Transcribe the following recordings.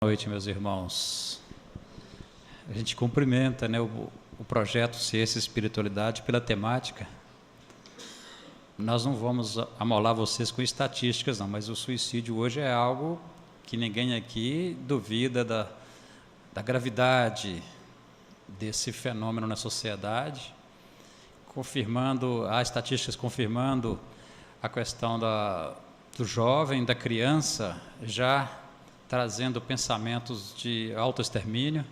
Boa noite, meus irmãos. A gente cumprimenta, né, o projeto Ciência e Espiritualidade pela temática. Nós não vamos amolar vocês com estatísticas, não, mas o suicídio hoje é algo que ninguém aqui duvida da gravidade desse fenômeno na sociedade, há estatísticas confirmando a questão do jovem, da criança, já trazendo pensamentos de autoextermínio,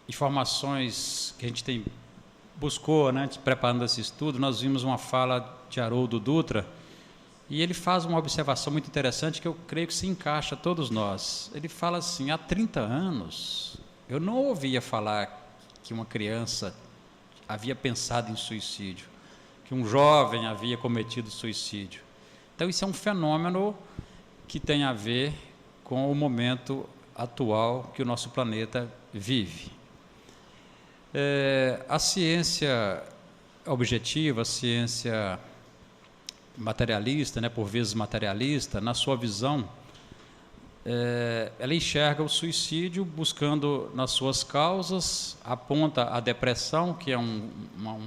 informações que a gente buscou, né, preparando esse estudo. Nós vimos uma fala de Haroldo Dutra, e ele faz uma observação muito interessante que eu creio que se encaixa a todos nós. Ele fala assim: há 30 anos eu não ouvia falar que uma criança havia pensado em suicídio, que um jovem havia cometido suicídio. Então isso é um fenômeno que tem a ver com o momento atual que o nosso planeta vive. A ciência objetiva, a ciência materialista, né, por vezes materialista, na sua visão, ela enxerga o suicídio buscando nas suas causas, aponta a depressão, que é uma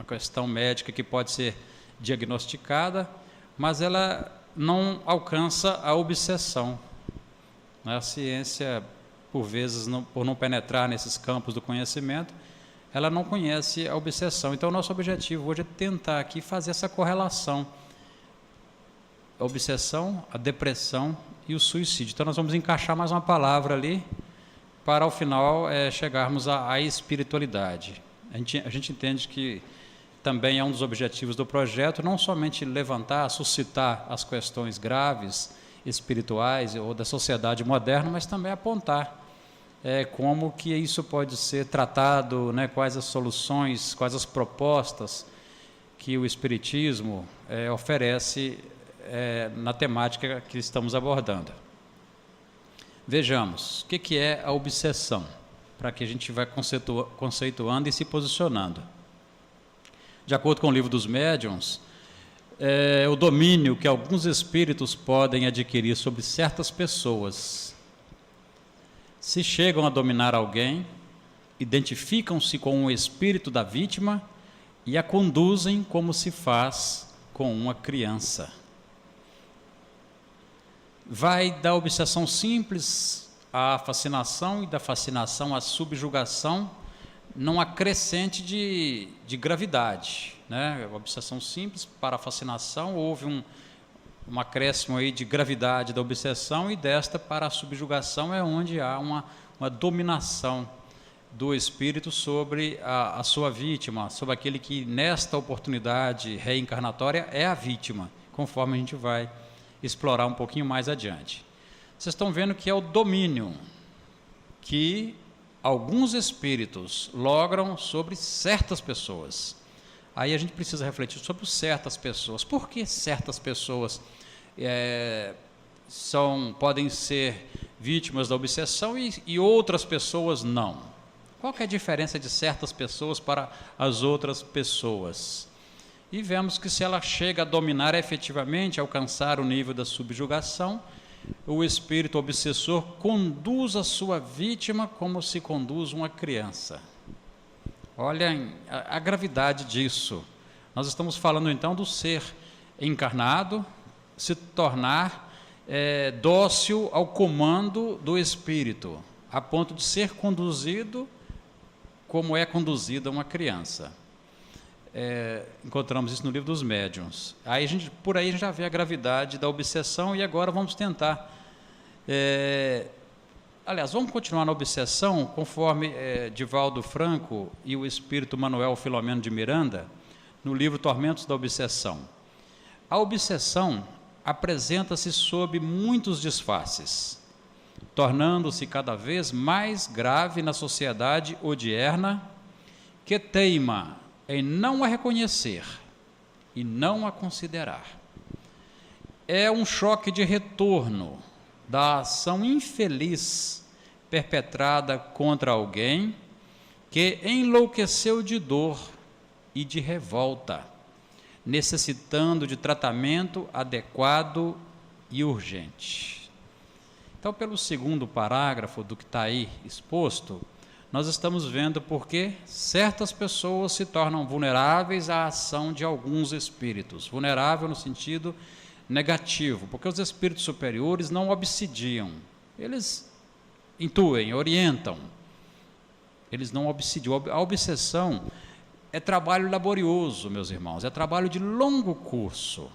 questão médica que pode ser diagnosticada, mas ela não alcança a obsessão. A ciência, por vezes, por não penetrar nesses campos do conhecimento, ela não conhece a obsessão. Então, o nosso objetivo hoje é tentar aqui fazer essa correlação: a obsessão, a depressão e o suicídio. Então, nós vamos encaixar mais uma palavra ali, para ao final chegarmos à espiritualidade. A gente entende que também é um dos objetivos do projeto, não somente levantar, suscitar as questões graves, espirituais ou da sociedade moderna, mas também apontar como que isso pode ser tratado, né, quais as soluções, quais as propostas que o Espiritismo oferece na temática que estamos abordando. Vejamos, o que é a obsessão, para que a gente vá conceituando e se posicionando. De acordo com o Livro dos Médiuns, o domínio que alguns espíritos podem adquirir sobre certas pessoas. Se chegam a dominar alguém, identificam-se com o espírito da vítima e a conduzem como se faz com uma criança. Vai da obsessão simples à fascinação e da fascinação à subjugação, numa crescente de gravidade, né? A obsessão simples para a fascinação, houve um acréscimo aí de gravidade da obsessão, e desta para a subjugação é onde há uma dominação do espírito sobre a sua vítima, sobre aquele que nesta oportunidade reencarnatória é a vítima, conforme a gente vai explorar um pouquinho mais adiante. Vocês estão vendo que é o domínio que alguns espíritos logram sobre certas pessoas. Aí a gente precisa refletir sobre certas pessoas. Por que certas pessoas podem ser vítimas da obsessão e outras pessoas não? Qual que é a diferença de certas pessoas para as outras pessoas? E vemos que se ela chega a dominar efetivamente, alcançar o nível da subjugação, o espírito obsessor conduz a sua vítima como se conduz uma criança. Olha a gravidade disso. Nós estamos falando então do ser encarnado se tornar dócil ao comando do espírito, a ponto de ser conduzido como é conduzida uma criança. Encontramos isso no Livro dos Médiuns. Por aí a gente já vê a gravidade da obsessão, e agora vamos tentar. Vamos continuar na obsessão, conforme Divaldo Franco e o espírito Manuel Filomeno de Miranda, no livro Tormentos da Obsessão. A obsessão apresenta-se sob muitos disfarces, tornando-se cada vez mais grave na sociedade odierna, que teima em não a reconhecer e não a considerar. É um choque de retorno da ação infeliz perpetrada contra alguém que enlouqueceu de dor e de revolta, necessitando de tratamento adequado e urgente. Então, pelo segundo parágrafo do que está aí exposto, nós estamos vendo por que certas pessoas se tornam vulneráveis à ação de alguns espíritos. Vulnerável no sentido negativo, porque os espíritos superiores não obsidiam, eles intuem, orientam, eles não obsidiam. A obsessão é trabalho laborioso, meus irmãos, é trabalho de longo curso.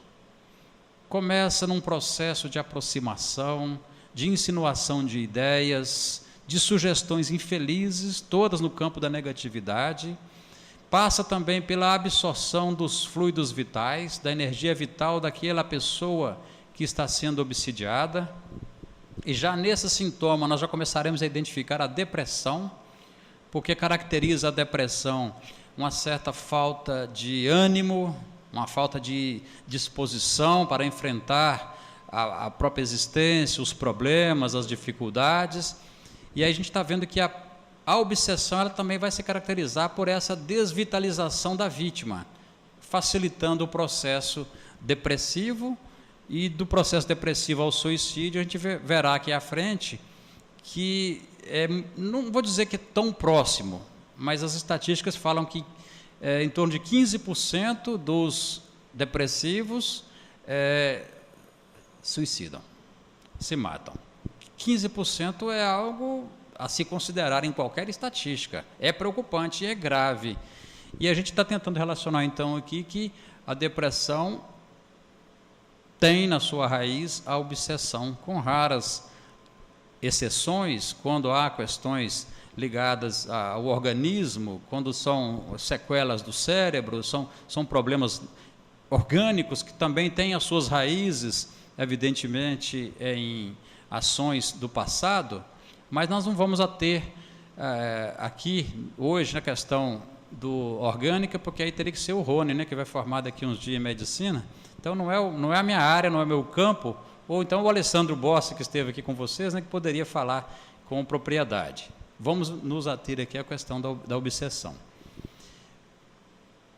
Começa num processo de aproximação, de insinuação de ideias, de sugestões infelizes, todas no campo da negatividade. Passa também pela absorção dos fluidos vitais, da energia vital daquela pessoa que está sendo obsidiada. E já nesse sintoma nós já começaremos a identificar a depressão, porque caracteriza a depressão uma certa falta de ânimo, uma falta de disposição para enfrentar a própria existência, os problemas, as dificuldades. E aí a gente está vendo que a obsessão ela também vai se caracterizar por essa desvitalização da vítima, facilitando o processo depressivo, e do processo depressivo ao suicídio a gente verá aqui à frente que, não vou dizer que é tão próximo, mas as estatísticas falam que em torno de 15% dos depressivos suicidam, se matam. 15% é algo a se considerar em qualquer estatística. É preocupante e é grave. E a gente está tentando relacionar, então, aqui que a depressão tem na sua raiz a obsessão, com raras exceções, quando há questões ligadas ao organismo, quando são sequelas do cérebro, são problemas orgânicos que também têm as suas raízes, evidentemente, em ações do passado, mas nós não vamos ter aqui, hoje, na questão do orgânica, porque aí teria que ser o Rony, né, que vai formar daqui uns dias em medicina. Então, não é a minha área, não é meu campo, ou então o Alessandro Bossi, que esteve aqui com vocês, né, que poderia falar com propriedade. Vamos nos ater aqui à questão da obsessão.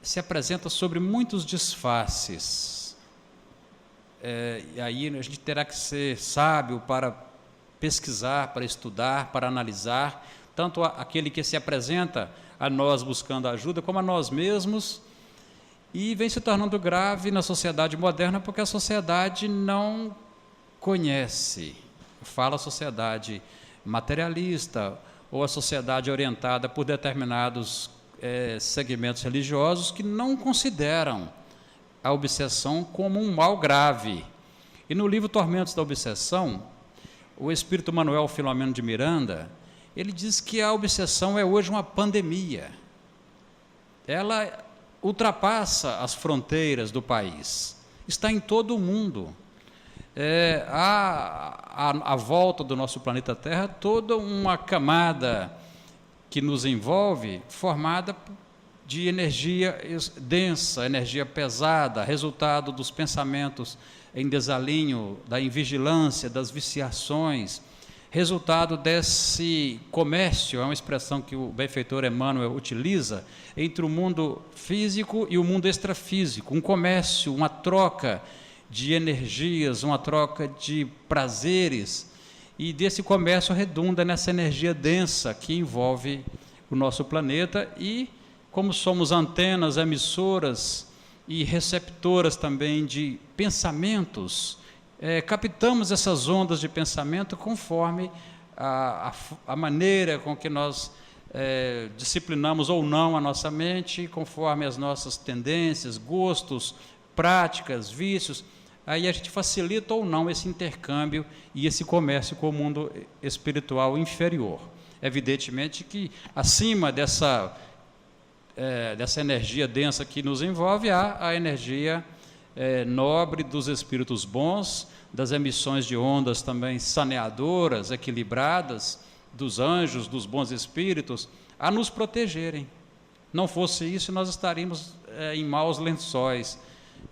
Se apresenta sobre muitos disfarces. E aí a gente terá que ser sábio para pesquisar, para estudar, para analisar, tanto aquele que se apresenta a nós buscando ajuda, como a nós mesmos, e vem se tornando grave na sociedade moderna, porque a sociedade não conhece. Fala a sociedade materialista, ou a sociedade orientada por determinados segmentos religiosos que não consideram a obsessão como um mal grave. E no livro Tormentos da Obsessão, o espírito Manuel Filomeno de Miranda, ele diz que a obsessão é hoje uma pandemia. Ela ultrapassa as fronteiras do país, está em todo o mundo. À volta do nosso planeta Terra, toda uma camada que nos envolve, formada de energia densa, energia pesada, resultado dos pensamentos em desalinho, da invigilância, das viciações, resultado desse comércio, é uma expressão que o benfeitor Emmanuel utiliza, entre o mundo físico e o mundo extrafísico, um comércio, uma troca de energias, uma troca de prazeres, e desse comércio redunda nessa energia densa que envolve o nosso planeta, e como somos antenas emissoras e receptoras também de pensamentos, captamos essas ondas de pensamento conforme a maneira com que nós disciplinamos ou não a nossa mente, conforme as nossas tendências, gostos, práticas, vícios. Aí a gente facilita ou não esse intercâmbio e esse comércio com o mundo espiritual inferior. Evidentemente que acima dessa energia densa que nos envolve, há a energia nobre dos espíritos bons, das emissões de ondas também saneadoras, equilibradas, dos anjos, dos bons espíritos, a nos protegerem. Não fosse isso, nós estaríamos em maus lençóis,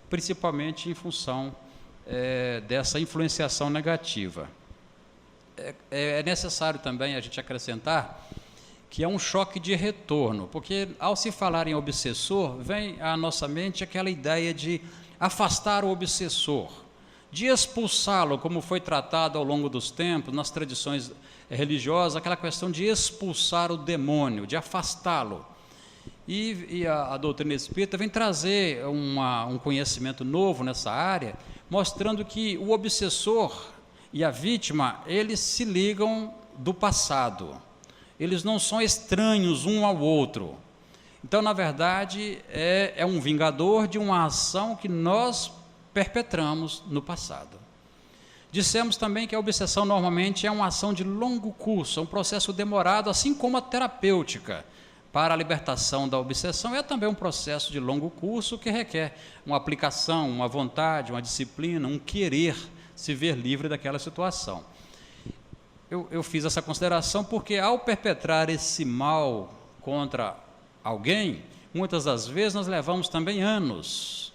principalmente em função dessa influenciação negativa. É necessário também a gente acrescentar que é um choque de retorno, porque ao se falar em obsessor, vem à nossa mente aquela ideia de afastar o obsessor, de expulsá-lo, como foi tratado ao longo dos tempos, nas tradições religiosas, aquela questão de expulsar o demônio, de afastá-lo. E a doutrina espírita vem trazer um conhecimento novo nessa área, mostrando que o obsessor e a vítima, eles se ligam do passado. Eles não são estranhos um ao outro. Então, na verdade, é um vingador de uma ação que nós perpetramos no passado. Dissemos também que a obsessão normalmente é uma ação de longo curso, é um processo demorado, assim como a terapêutica para a libertação da obsessão é também um processo de longo curso que requer uma aplicação, uma vontade, uma disciplina, um querer se ver livre daquela situação. Eu fiz essa consideração porque, ao perpetrar esse mal contra alguém, muitas das vezes nós levamos também anos,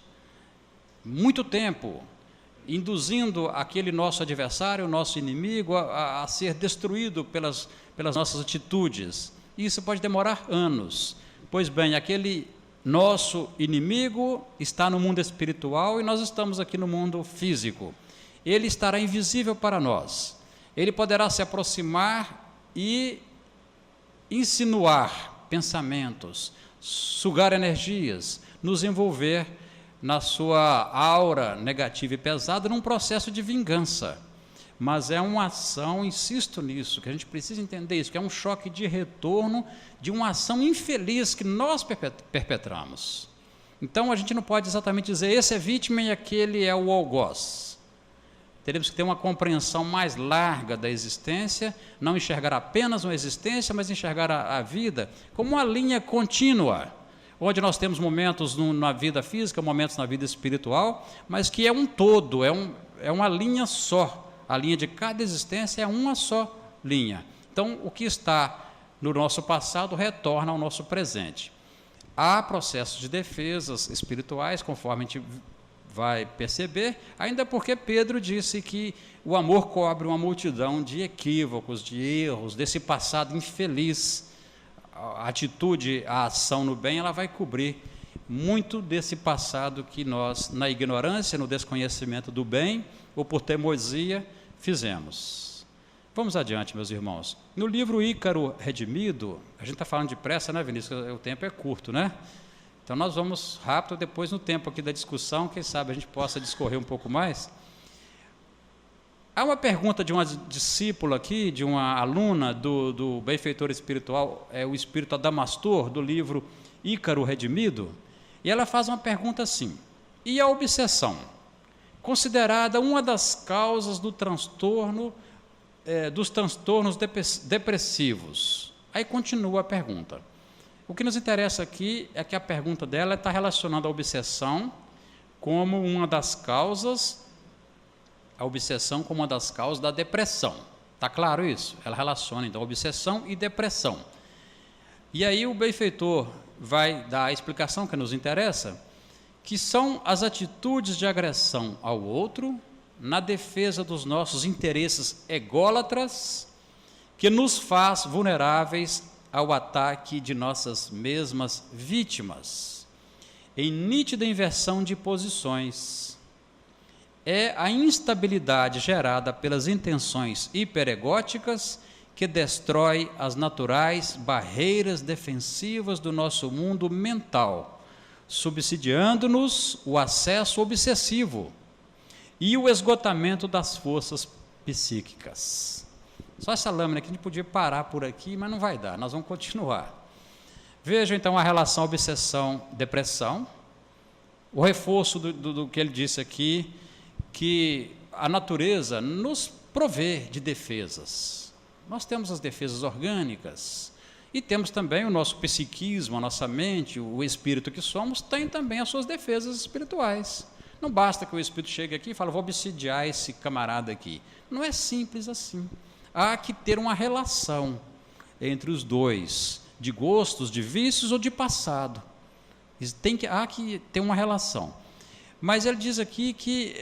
muito tempo, induzindo aquele nosso adversário, o nosso inimigo, a ser destruído pelas nossas atitudes. Isso pode demorar anos. Pois bem, aquele nosso inimigo está no mundo espiritual e nós estamos aqui no mundo físico. Ele estará invisível para nós. Ele poderá se aproximar e insinuar pensamentos, sugar energias, nos envolver na sua aura negativa e pesada num processo de vingança. Mas é uma ação, insisto nisso, que a gente precisa entender isso, que é um choque de retorno de uma ação infeliz que nós perpetramos. Então a gente não pode exatamente dizer esse é vítima e aquele é o algoz. Teremos que ter uma compreensão mais larga da existência, não enxergar apenas uma existência, mas enxergar a vida como uma linha contínua, onde nós temos momentos na vida física, momentos na vida espiritual, mas que é um todo, é uma linha só. A linha de cada existência é uma só linha. Então, o que está no nosso passado retorna ao nosso presente. Há processos de defesas espirituais, conforme a gente vai perceber, ainda porque Pedro disse que o amor cobre uma multidão de equívocos, de erros, desse passado infeliz. A atitude, a ação no bem, ela vai cobrir muito desse passado que nós, na ignorância, no desconhecimento do bem, ou por teimosia, fizemos. Vamos adiante, meus irmãos. No livro Ícaro Redimido, a gente está falando depressa, né, Vinícius? O tempo é curto, né? Então nós vamos rápido, depois no tempo aqui da discussão, quem sabe a gente possa discorrer um pouco mais. Há uma pergunta de uma discípula aqui, de uma aluna do benfeitor espiritual, o espírito Adamastor, do livro Ícaro Redimido, e ela faz uma pergunta assim: e a obsessão? Considerada uma das causas dos transtornos depressivos. Aí continua a pergunta. O que nos interessa aqui é que a pergunta dela está relacionando a obsessão como uma das causas, da depressão. Está claro isso? Ela relaciona, então, obsessão e depressão. E aí o benfeitor vai dar a explicação que nos interessa, que são as atitudes de agressão ao outro, na defesa dos nossos interesses ególatras, que nos faz vulneráveis ao ataque de nossas mesmas vítimas, em nítida inversão de posições. É a instabilidade gerada pelas intenções hiperegóticas que destrói as naturais barreiras defensivas do nosso mundo mental, subsidiando-nos o acesso obsessivo e o esgotamento das forças psíquicas. Só essa lâmina que a gente podia parar por aqui, mas não vai dar, nós vamos continuar. Vejam então a relação obsessão-depressão, o reforço do que ele disse aqui, que a natureza nos provê de defesas. Nós temos as defesas orgânicas e temos também o nosso psiquismo, a nossa mente, o espírito que somos, tem também as suas defesas espirituais. Não basta que o espírito chegue aqui e fale, vou obsidiar esse camarada aqui. Não é simples assim. Há que ter uma relação entre os dois, de gostos, de vícios ou de passado. Há que ter uma relação. Mas ele diz aqui que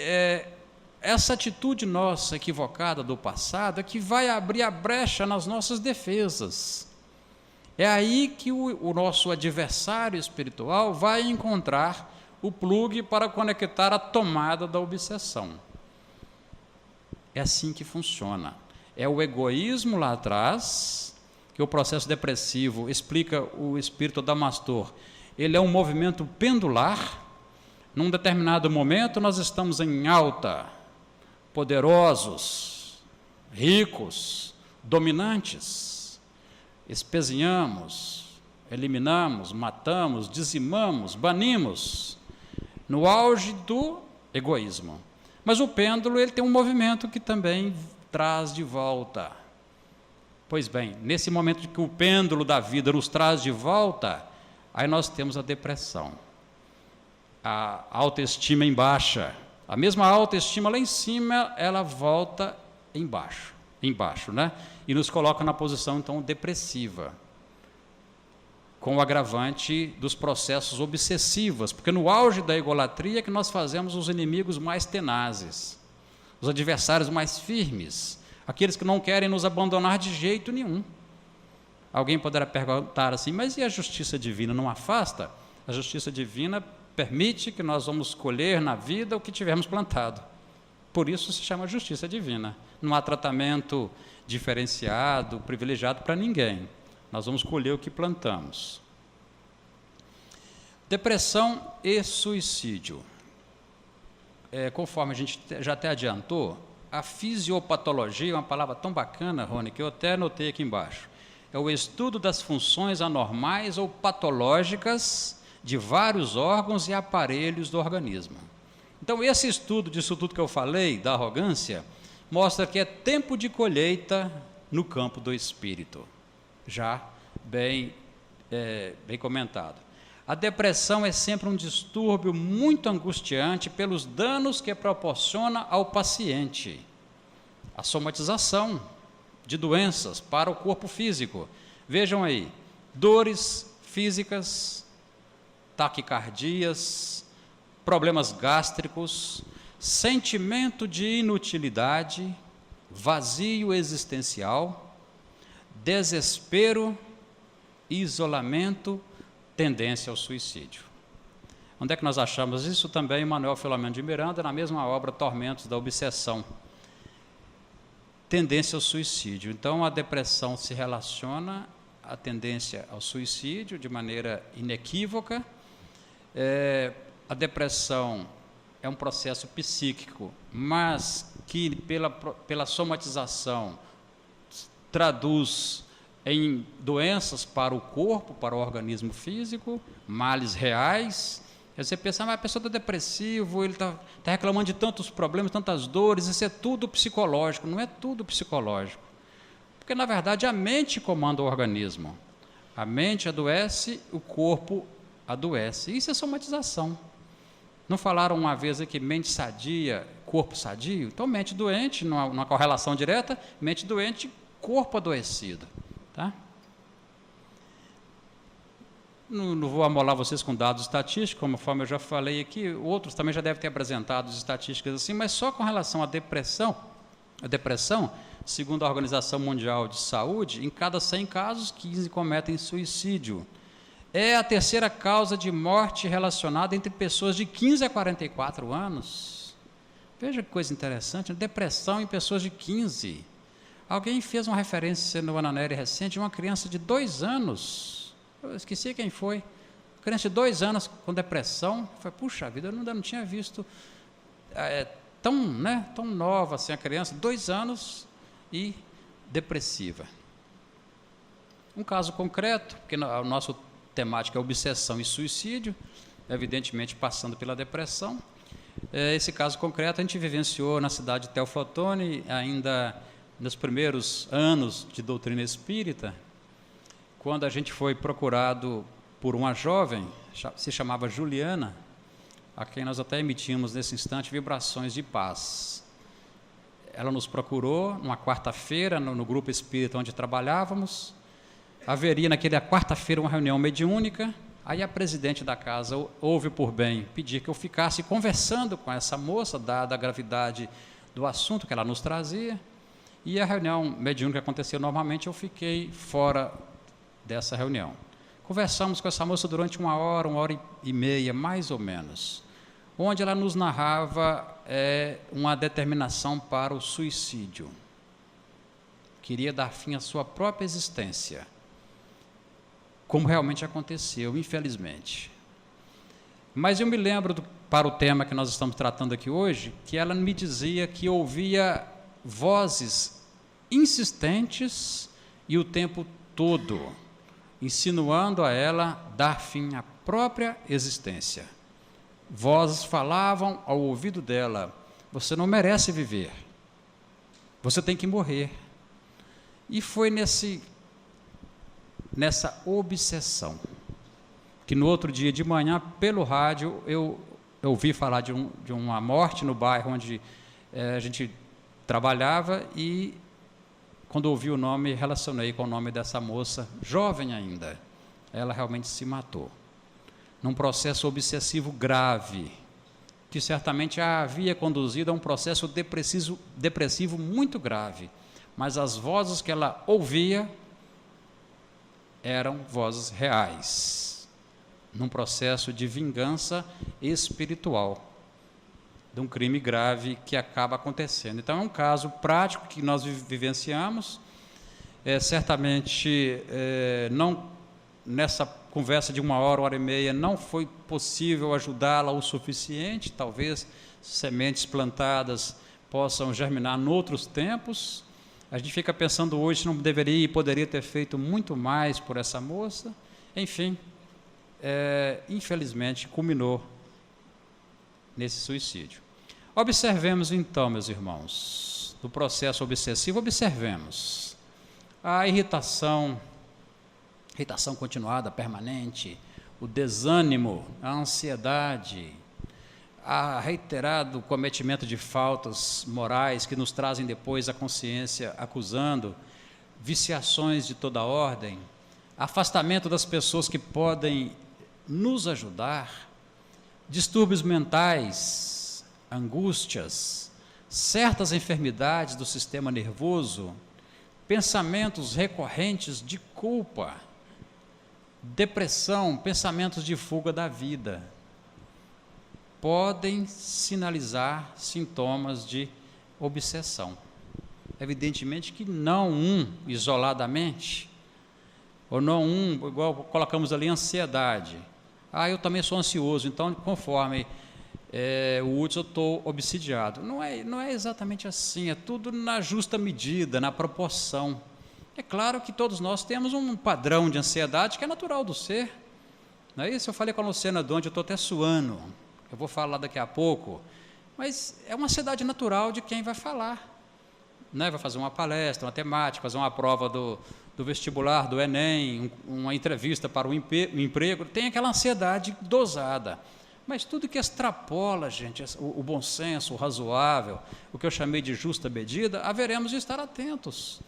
essa atitude nossa equivocada do passado é que vai abrir a brecha nas nossas defesas. É aí que o nosso adversário espiritual vai encontrar o plugue para conectar a tomada da obsessão. É assim que funciona. É o egoísmo lá atrás, que o processo depressivo, explica o espírito Adamastor, ele é um movimento pendular. Num determinado momento nós estamos em alta, poderosos, ricos, dominantes, espezinhamos, eliminamos, matamos, dizimamos, banimos, no auge do egoísmo. Mas o pêndulo ele tem um movimento que também traz de volta. Pois bem, nesse momento de que o pêndulo da vida nos traz de volta, aí nós temos a depressão, a autoestima em baixa. A mesma autoestima lá em cima, ela volta embaixo, né? E nos coloca na posição, então, depressiva, com o agravante dos processos obsessivos, porque no auge da egolatria é que nós fazemos os inimigos mais tenazes, os adversários mais firmes, aqueles que não querem nos abandonar de jeito nenhum. Alguém poderá perguntar assim, mas e a justiça divina não afasta? A justiça divina permite que nós vamos colher na vida o que tivermos plantado. Por isso se chama justiça divina. Não há tratamento diferenciado, privilegiado para ninguém. Nós vamos colher o que plantamos. Depressão e suicídio. Conforme a gente já até adiantou, a fisiopatologia é uma palavra tão bacana, Rony, que eu até anotei aqui embaixo. É o estudo das funções anormais ou patológicas de vários órgãos e aparelhos do organismo. Então, esse estudo disso tudo que eu falei, da arrogância, mostra que é tempo de colheita no campo do espírito. Já bem comentado. A depressão é sempre um distúrbio muito angustiante pelos danos que proporciona ao paciente. A somatização de doenças para o corpo físico. Vejam aí, dores físicas, taquicardias, problemas gástricos, sentimento de inutilidade, vazio existencial, desespero, isolamento, tendência ao suicídio. Onde é que nós achamos isso? Também em Manuel Filomeno de Miranda, na mesma obra Tormentos da Obsessão. Tendência ao suicídio. Então, a depressão se relaciona à tendência ao suicídio de maneira inequívoca. A depressão é um processo psíquico, mas que pela somatização traduz em doenças para o corpo, para o organismo físico, males reais. Aí você pensa, mas a pessoa está depressiva, ele está reclamando de tantos problemas, tantas dores, isso é tudo psicológico. Não é tudo psicológico, porque na verdade a mente comanda o organismo. A mente adoece, o corpo adoece. Isso é somatização. Não falaram uma vez aqui mente sadia, corpo sadio? Então mente doente, numa correlação direta, mente doente, corpo adoecido. Tá? Não vou amolar vocês com dados estatísticos, conforme eu já falei aqui, outros também já devem ter apresentado estatísticas assim, mas só com relação à depressão, segundo a Organização Mundial de Saúde, em cada 100 casos, 15 cometem suicídio. É a terceira causa de morte relacionada entre pessoas de 15 a 44 anos. Veja que coisa interessante, depressão em pessoas de 15. Alguém fez uma referência no Ananeri recente de uma criança de 2 anos. Eu esqueci quem foi. Criança de 2 anos com depressão. Eu falei, puxa vida, eu ainda não tinha visto tão nova assim a criança, 2 anos e depressiva. Um caso concreto, porque o nosso temática é obsessão e suicídio, evidentemente passando pela depressão. Esse caso concreto a gente vivenciou na cidade de Teoflotone, ainda nos primeiros anos de doutrina espírita, quando a gente foi procurado por uma jovem, se chamava Juliana, a quem nós até emitimos nesse instante vibrações de paz. Ela nos procurou numa quarta-feira, no grupo espírita onde trabalhávamos. Haveria naquela quarta-feira uma reunião mediúnica, aí a presidente da casa houve por bem pedir que eu ficasse conversando com essa moça, dada a gravidade do assunto que ela nos trazia, e a reunião mediúnica aconteceu normalmente, eu fiquei fora dessa reunião. Conversamos com essa moça durante 1 hora, 1 hora e meia, mais ou menos. onde ela nos narrava uma determinação para o suicídio. Queria dar fim à sua própria existência, como realmente aconteceu, infelizmente. Mas eu me lembro, para o tema que nós estamos tratando aqui hoje, que ela me dizia que ouvia vozes insistentes e o tempo todo, insinuando a ela dar fim à própria existência. Vozes falavam ao ouvido dela: você não merece viver, você tem que morrer. E foi nessa obsessão que no outro dia de manhã, pelo rádio, eu ouvi falar de uma morte no bairro onde a gente trabalhava, e quando ouvi o nome, relacionei com o nome dessa moça, jovem ainda. Ela realmente se matou, num processo obsessivo grave, que certamente a havia conduzido a um processo depressivo muito grave, mas as vozes que ela ouvia eram vozes reais, num processo de vingança espiritual, de um crime grave que acaba acontecendo. Então, é um caso prático que nós vivenciamos. Certamente, não, nessa conversa de 1 hora e meia, não foi possível ajudá-la o suficiente. Talvez sementes plantadas possam germinar noutros tempos. A gente fica pensando hoje se não deveria e poderia ter feito muito mais por essa moça. Enfim, infelizmente, culminou nesse suicídio. Observemos então, meus irmãos, do processo obsessivo, observemos a irritação continuada, permanente, o desânimo, a ansiedade, a reiterado cometimento de faltas morais que nos trazem depois a consciência acusando, viciações de toda ordem, afastamento das pessoas que podem nos ajudar, distúrbios mentais, angústias, certas enfermidades do sistema nervoso, pensamentos recorrentes de culpa, depressão, pensamentos de fuga da vida, podem sinalizar sintomas de obsessão. Evidentemente que não isoladamente, ou não igual colocamos ali, ansiedade. Eu também sou ansioso, então, conforme o Hudson, eu estou obsidiado. Não é exatamente assim, é tudo na justa medida, na proporção. É claro que todos nós temos um padrão de ansiedade que é natural do ser. Não é isso? Eu falei com a Luciana de onde eu estou até suando. Eu vou falar daqui a pouco, mas é uma ansiedade natural de quem vai falar, né? Vai fazer uma palestra, uma temática, fazer uma prova do vestibular, do Enem, uma entrevista para um emprego, tem aquela ansiedade dosada. Mas tudo que extrapola, gente, o bom senso, o razoável, o que eu chamei de justa medida, haveremos de estar atentos.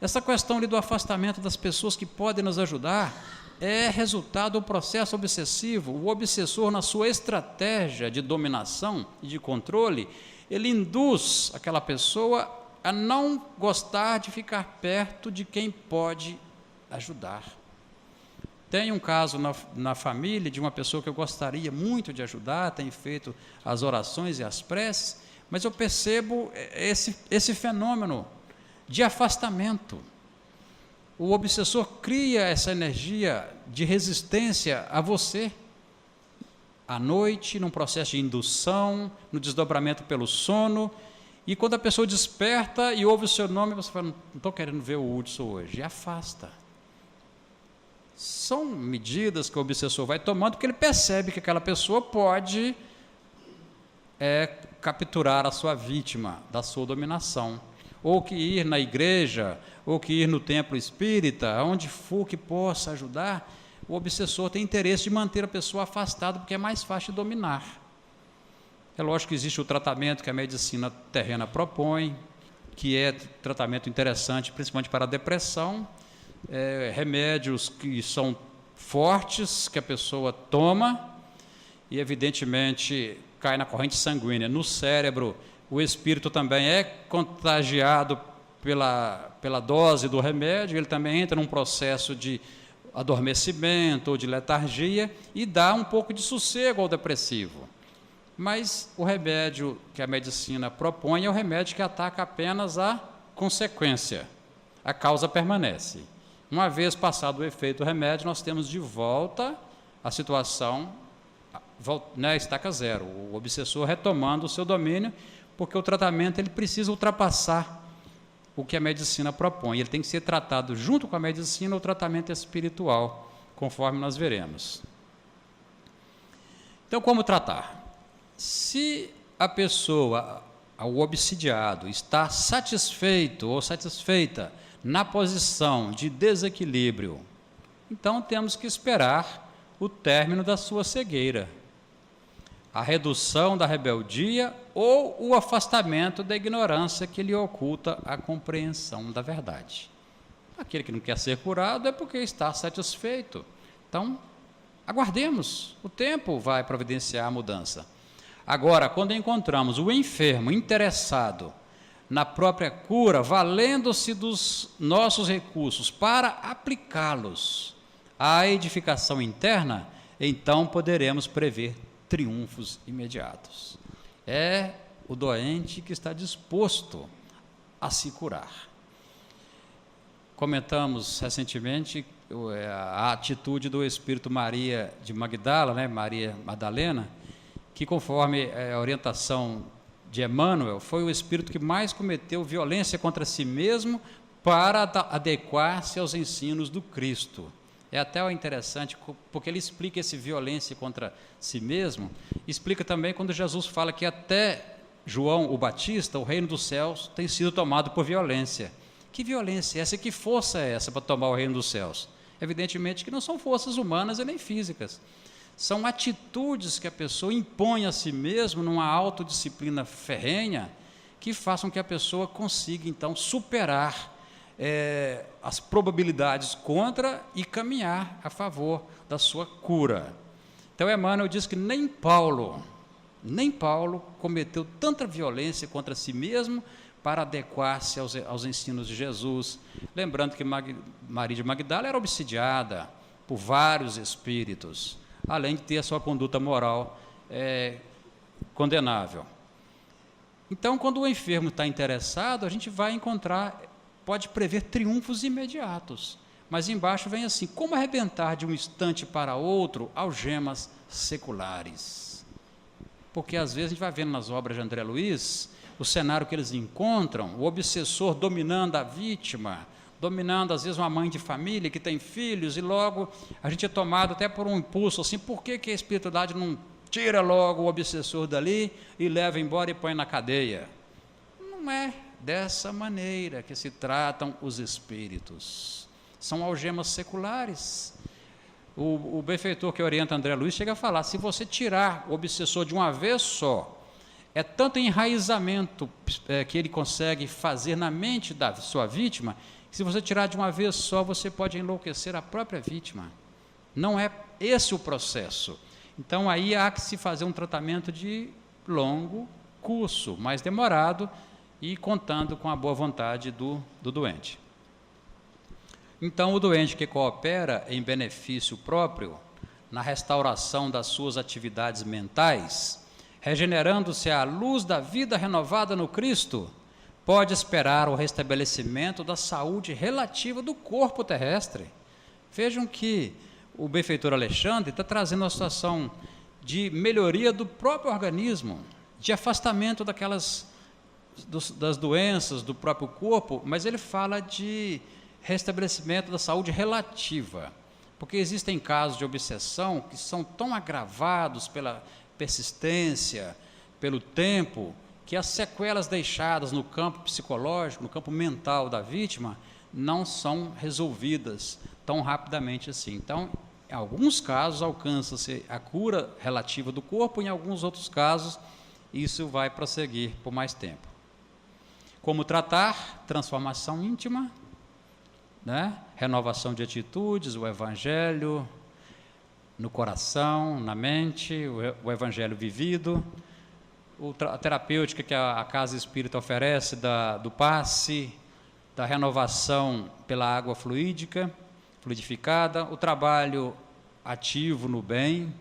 Essa questão ali do afastamento das pessoas que podem nos ajudar é resultado do processo obsessivo. O obsessor, na sua estratégia de dominação e de controle, ele induz aquela pessoa a não gostar de ficar perto de quem pode ajudar. Tem um caso na família de uma pessoa que eu gostaria muito de ajudar, tenho feito as orações e as preces, mas eu percebo esse fenômeno de afastamento. O obsessor cria essa energia de resistência a você, à noite, num processo de indução, no desdobramento pelo sono, e quando a pessoa desperta e ouve o seu nome, você fala, não estou querendo ver o Hudson hoje, e afasta. São medidas que o obsessor vai tomando, porque ele percebe que aquela pessoa pode capturar a sua vítima da sua dominação. Ou que ir na igreja, ou que ir no templo espírita, aonde for que possa ajudar, o obsessor tem interesse de manter a pessoa afastada, porque é mais fácil de dominar. É lógico que existe o tratamento que a medicina terrena propõe, que é tratamento interessante, principalmente para a depressão, remédios que são fortes, que a pessoa toma, e evidentemente cai na corrente sanguínea, no cérebro. O espírito também é contagiado pela dose do remédio, ele também entra num processo de adormecimento ou de letargia e dá um pouco de sossego ao depressivo. Mas o remédio que a medicina propõe é o remédio que ataca apenas a consequência. A causa permanece. Uma vez passado o efeito do remédio, nós temos de volta a situação, né, estaca zero, o obsessor retomando o seu domínio, porque o tratamento ele precisa ultrapassar o que a medicina propõe. Ele tem que ser tratado junto com a medicina, o tratamento espiritual, conforme nós veremos. Então, como tratar? Se a pessoa, o obsidiado, está satisfeito ou satisfeita na posição de desequilíbrio, então temos que esperar o término da sua cegueira, a redução da rebeldia ou o afastamento da ignorância que lhe oculta a compreensão da verdade. Aquele que não quer ser curado é porque está satisfeito. Então, aguardemos, o tempo vai providenciar a mudança. Agora, quando encontramos o enfermo interessado na própria cura, valendo-se dos nossos recursos para aplicá-los à edificação interna, então poderemos prever triunfos imediatos. É o doente que está disposto a se curar. Comentamos recentemente a atitude do Espírito Maria de Magdala, né, Maria Madalena, que conforme a orientação de Emmanuel, foi o espírito que mais cometeu violência contra si mesmo para adequar-se aos ensinos do Cristo. É até interessante, porque ele explica essa violência contra si mesmo, explica também quando Jesus fala que até João o Batista, o reino dos céus, tem sido tomado por violência. Que violência é essa? Que força é essa para tomar o reino dos céus? Evidentemente que não são forças humanas e nem físicas. São atitudes que a pessoa impõe a si mesma numa autodisciplina ferrenha que façam que a pessoa consiga, então, superar as probabilidades contra e caminhar a favor da sua cura. Então, Emmanuel diz que nem Paulo cometeu tanta violência contra si mesmo para adequar-se aos ensinos de Jesus. Lembrando que Maria de Magdala era obsidiada por vários espíritos, além de ter a sua conduta moral condenável. Então, quando o enfermo está interessado, a gente vai pode prever triunfos imediatos. Mas embaixo vem assim: como arrebentar de um instante para outro algemas seculares? Porque às vezes a gente vai vendo nas obras de André Luiz o cenário que eles encontram, o obsessor dominando a vítima, dominando às vezes uma mãe de família que tem filhos, e logo a gente é tomado até por um impulso assim: por que a espiritualidade não tira logo o obsessor dali e leva embora e põe na cadeia? Não é dessa maneira que se tratam os espíritos. São algemas seculares. O benfeitor que orienta André Luiz chega a falar: se você tirar o obsessor de uma vez só, é tanto enraizamento que ele consegue fazer na mente da sua vítima, que se você tirar de uma vez só, você pode enlouquecer a própria vítima. Não é esse o processo. Então, aí há que se fazer um tratamento de longo curso, mais demorado, e contando com a boa vontade do doente. Então, o doente que coopera em benefício próprio, na restauração das suas atividades mentais, regenerando-se à luz da vida renovada no Cristo, pode esperar o restabelecimento da saúde relativa do corpo terrestre. Vejam que o benfeitor Alexandre está trazendo uma situação de melhoria do próprio organismo, de afastamento das doenças do próprio corpo, mas ele fala de restabelecimento da saúde relativa, porque existem casos de obsessão que são tão agravados pela persistência, pelo tempo, que as sequelas deixadas no campo psicológico, no campo mental da vítima, não são resolvidas tão rapidamente assim. Então, em alguns casos alcança-se a cura relativa do corpo, em alguns outros casos isso vai prosseguir por mais tempo. Como tratar? Transformação íntima, né? Renovação de atitudes, o Evangelho no coração, na mente, o Evangelho vivido, a terapêutica que a Casa Espírita oferece do passe, da renovação pela água fluidificada, o trabalho ativo no bem,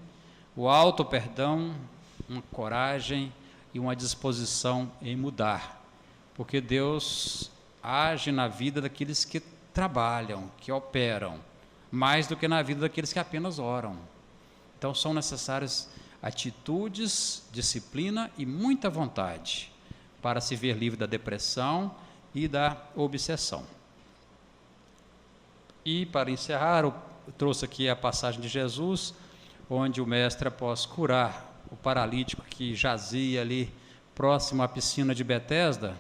o auto-perdão, uma coragem e uma disposição em mudar, porque Deus age na vida daqueles que trabalham, que operam, mais do que na vida daqueles que apenas oram. Então são necessárias atitudes, disciplina e muita vontade para se ver livre da depressão e da obsessão. E para encerrar, eu trouxe aqui a passagem de Jesus, onde o mestre, após curar o paralítico que jazia ali próximo à piscina de Betesda,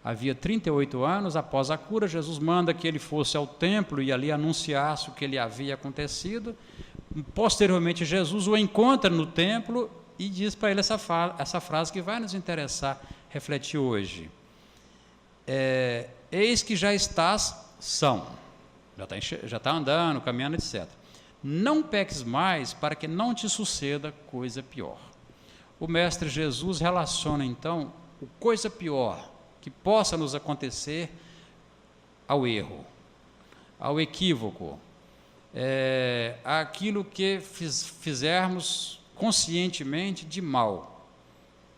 havia 38 anos, após a cura, Jesus manda que ele fosse ao templo e ali anunciasse o que lhe havia acontecido. Posteriormente, Jesus o encontra no templo e diz para ele essa frase que vai nos interessar refletir hoje. Eis que já estás são, já está andando, caminhando, etc. Não peques mais para que não te suceda coisa pior. O Mestre Jesus relaciona, então, o coisa pior que possa nos acontecer ao erro, ao equívoco, àquilo que fizermos conscientemente de mal,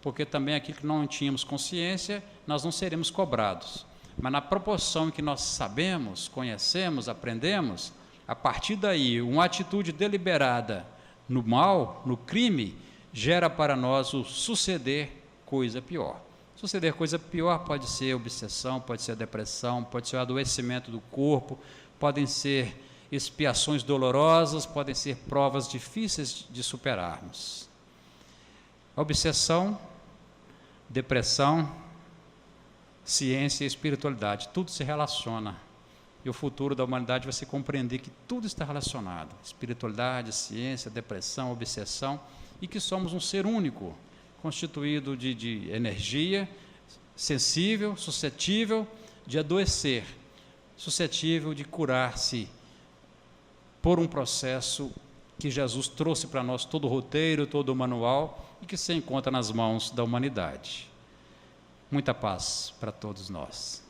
porque também aquilo que não tínhamos consciência, nós não seremos cobrados. Mas na proporção em que nós sabemos, conhecemos, aprendemos, a partir daí, uma atitude deliberada no mal, no crime, gera para nós o suceder coisa pior. Suceder coisa pior pode ser obsessão, pode ser depressão, pode ser o adoecimento do corpo, podem ser expiações dolorosas, podem ser provas difíceis de superarmos. Obsessão, depressão, ciência e espiritualidade, tudo se relaciona. E o futuro da humanidade vai se compreender que tudo está relacionado. Espiritualidade, ciência, depressão, obsessão, e que somos um ser único, constituído de energia, sensível, suscetível de adoecer, suscetível de curar-se por um processo que Jesus trouxe para nós todo o roteiro, todo o manual, e que se encontra nas mãos da humanidade. Muita paz para todos nós.